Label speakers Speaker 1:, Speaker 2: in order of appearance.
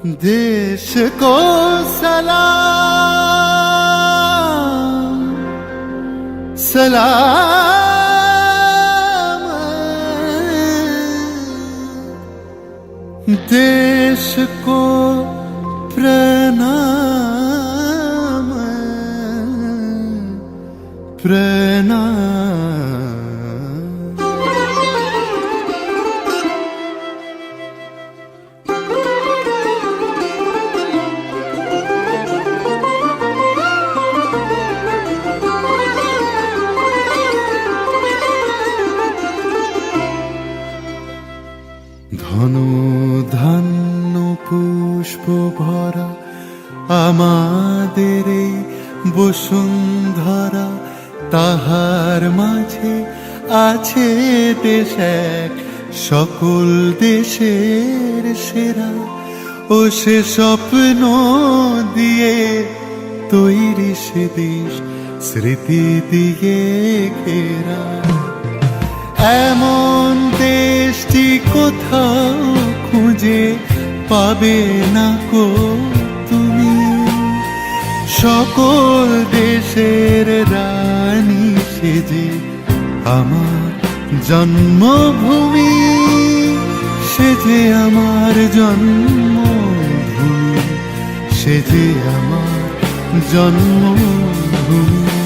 Speaker 1: देश को सलाम सलाम, देश को प्रणाम प्रणाम। ধন ধান্য পুষ্প ভরা আমাদের এই বসুন্ধরা, তাহার মাঝে আছে দেশ এক সকল দেশের সেরা। ও সে স্বপ্ন দিয়ে তৈরি সে দেশ স্মৃতি দিয়ে ঘেরা। এমন দেশটি কোথাও খুঁজে পাবে না কো তুমি, সকল দেশের রানী সেজে আমার জন্মভূমি, সেজে আমার জন্মভূমি, সেজে আমার জন্মভূমি।